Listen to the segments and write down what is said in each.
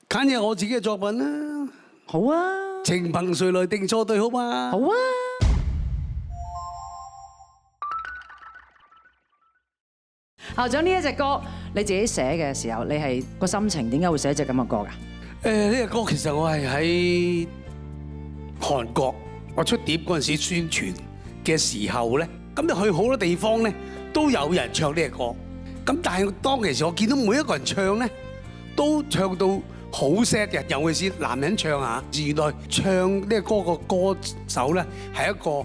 揀嘢我自己嘅作品啦。好啊，情憑誰來定錯對好嘛？好啊。校長，呢一隻歌你自己寫嘅時候，你係個心情點解會寫隻咁嘅歌㗎？呢隻歌其實我係喺韓國，我出碟嗰陣時宣傳嘅時候咧，咁你去好多地方咧都有人唱呢隻歌，咁但係當其時我見到每一個人唱咧，都唱到好 sad 嘅，尤其是男人唱嚇。原來唱呢個歌個歌手咧係一個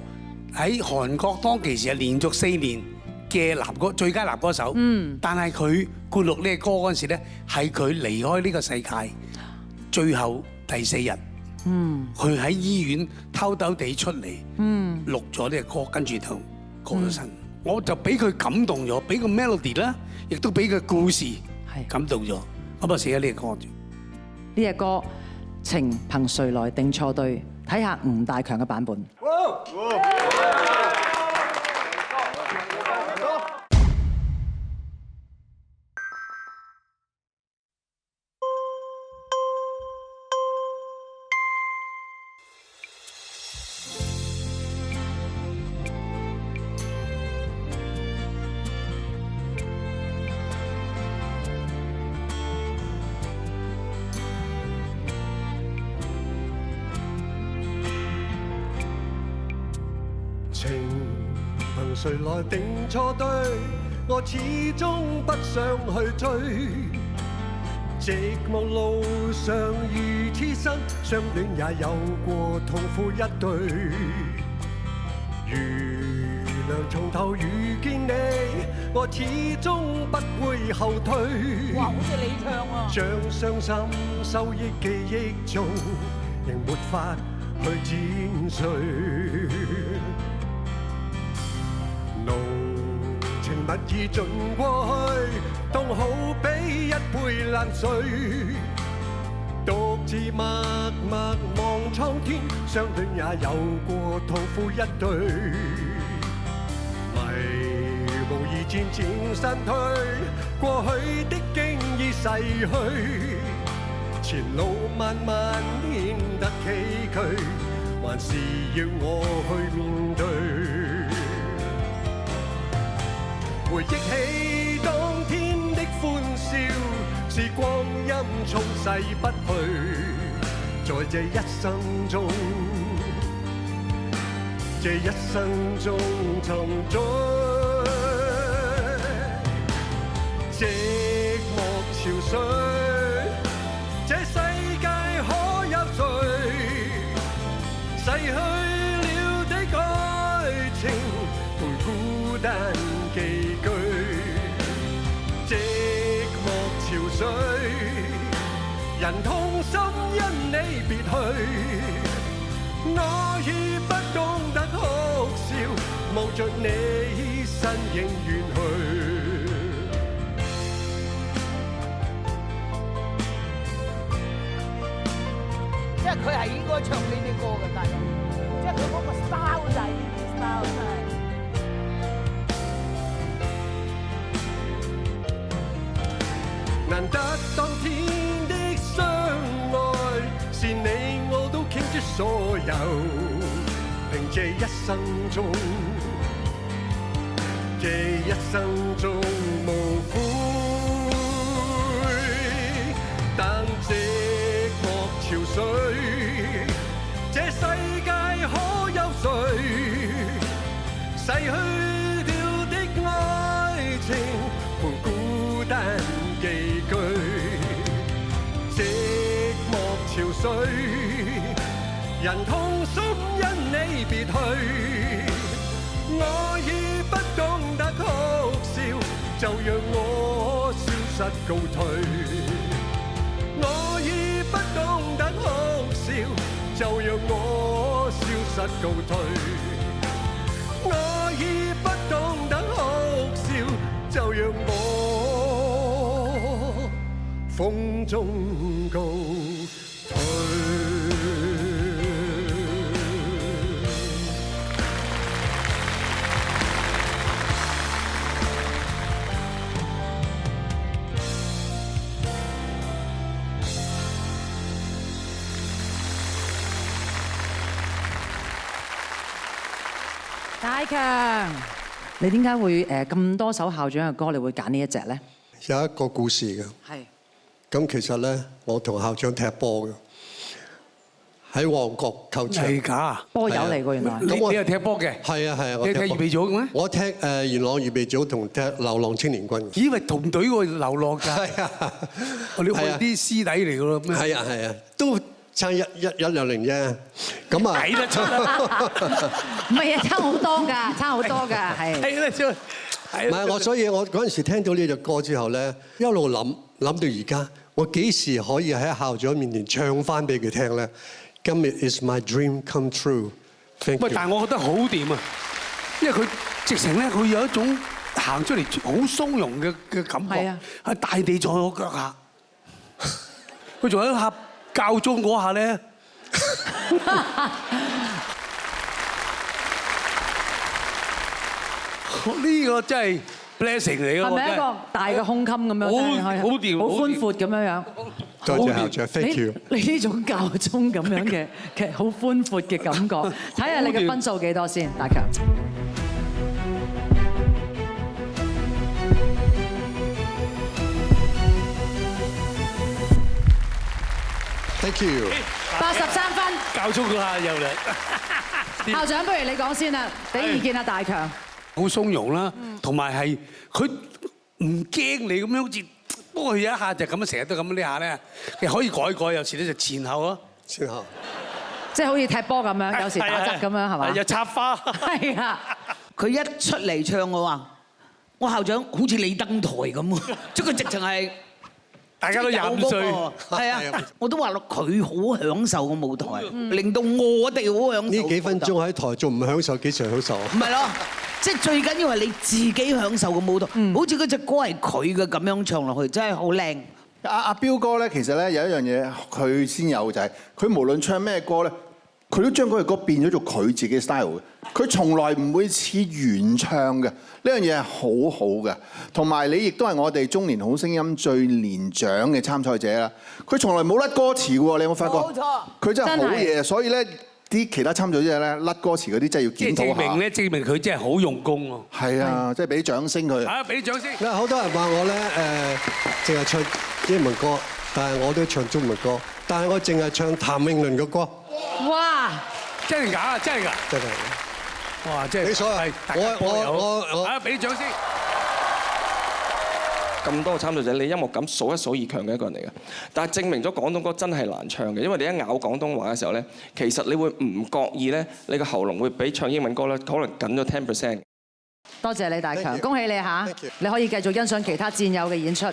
喺韓國當其時係連續4年嘅男歌最佳男歌手。但係佢灌錄呢個歌嗰陣時咧，係佢離開呢個世界最後第4日。佢喺醫院偷偷地出嚟錄咗呢個歌，跟住就過咗身。我就俾佢感動咗，俾個 melody 啦，亦都俾佢故事感動咗。咁啊寫咗呢個歌。呢隻歌情憑誰來定錯對，睇下吳大強嘅版本。情憑誰來定錯對，我始終不想去追。寂寞路上如痴身，相戀也有過痛苦一對。如能從頭遇見你，我始終不會後退。哇，好似你唱啊！將傷心收憶記憶中，仍沒法去剪碎。濃情蜜意盡過去，當好比一杯冷水，獨自默默望蒼天，相戀也有過痛苦一對，迷霧已漸漸散退，過去的經已逝去，前路漫漫顯得崎嶇，還是要我去面對。回憶起當天的歡笑，是光陰沖逝不去，在這一生中，這一生中沉醉。寂寞潮水，這世界可有誰逝去了的愛情，陪孤單寄居。寂寞潮水，人痛心因你別去，我已不懂得哭笑，望着你身影遠去。即係佢係應該唱呢啲歌嘅，大佬，即係佢嗰個 style 就係呢啲 style 真係。難得當天的相愛，是你我都傾出所有，憑這一生中，這一生中無悔。但寂寞潮水，這世界可有誰逝去了的愛情，陪孤單寄居。寂寞潮水，人痛心因你別去，我已不懂得哭笑，就讓我消失告退。我已不懂得哭笑，就讓我消失告退。我已不懂得哭笑，就讓我風中告退。大強，你點解會咁多首校長嘅歌，你會揀呢一隻咧？有一個故事嘅。係。咁其實咧，我同校長踢波嘅，喺旺角球場。係假？波友嚟喎，原來。你又踢波嘅？係啊係啊，你踢預備組嘅咩？我踢元朗預備組同踢流浪青年軍。以為同隊喎流浪㗎。係啊，你去啲師弟嚟㗎咯。係啊係啊，都差一兩年啫。咁啊，睇得出啦。唔係啊，差好多㗎，差好多㗎，係。睇得出。唔係我，所以我嗰陣時聽到呢隻歌之後咧，一路諗到而家，我幾時可以喺校長面前唱翻俾佢聽咧？今日 is my dream come true。喂，但係我覺得好掂啊，因為佢直情咧，佢有一種行出嚟好鬆容嘅感覺。係啊，喺大地在我腳下。佢仲有一下教宗嗰下咧。呢個真係 blessing 嚟㗎，係咪一個大嘅胸襟咁樣？好掂，好寬闊咁樣樣。多謝校長 ，thank you。你呢種教宗咁樣嘅好寬闊嘅感覺，睇下你嘅分數幾多先，大強。Thank you。83分。教宗嗰下又嚟。校長，不如你講先啦，俾意見啊，大強。好鬆容啦，同埋係佢唔驚你咁樣，好似不過佢有一下就咁樣，成日都咁呢下咧，其實可以改，有時咧就前後咯，前後，即係好似踢波咁樣，有時打側咁樣係嘛？又插花，係啊！佢一出嚟唱嘅話，我校長好似你登台咁啊！即係佢直情係大家都25歲，係啊！我都話咯，佢好享受個舞台，令到我哋好享受。呢幾分鐘喺台仲唔享受，幾時享受啊？唔係咯。即係最緊要係你自己享受個舞台，好似嗰隻歌係佢嘅咁樣唱落去，真係好靚。阿彪哥咧，其實咧有一樣嘢佢先有就係，佢無論唱咩歌咧，佢都將嗰隻歌變咗做佢自己 style 嘅。佢從來唔會似原唱嘅，呢樣嘢係好好嘅。同埋你亦都係我哋中年好聲音最年長嘅參賽者啦。佢從來冇甩歌詞喎，你有冇發覺？冇錯，佢真係好嘢，所以咧。啲其他參賽者咧甩歌詞嗰啲真係要檢討下。證明佢真係好用功喎。係啊，即係俾啲掌聲佢。啊，俾啲掌聲。好多人話我咧淨係唱英文歌，但係我都唱中文歌，但係我淨係唱譚詠麟嘅歌。哇！真係假啊？真係㗎？真係。哇！真係。你所謂我啊，俾啲掌聲。咁多參賽者，你音樂感數一數二強嘅一個人嚟嘅，但係證明咗廣東歌真係難唱嘅，因為你一咬廣東話嘅時候咧，其實你會唔覺意咧，你個喉嚨會比唱英文歌咧可能緊咗 10%。多謝你，大強，恭喜你嚇！你可以繼續欣賞其他戰友嘅演出。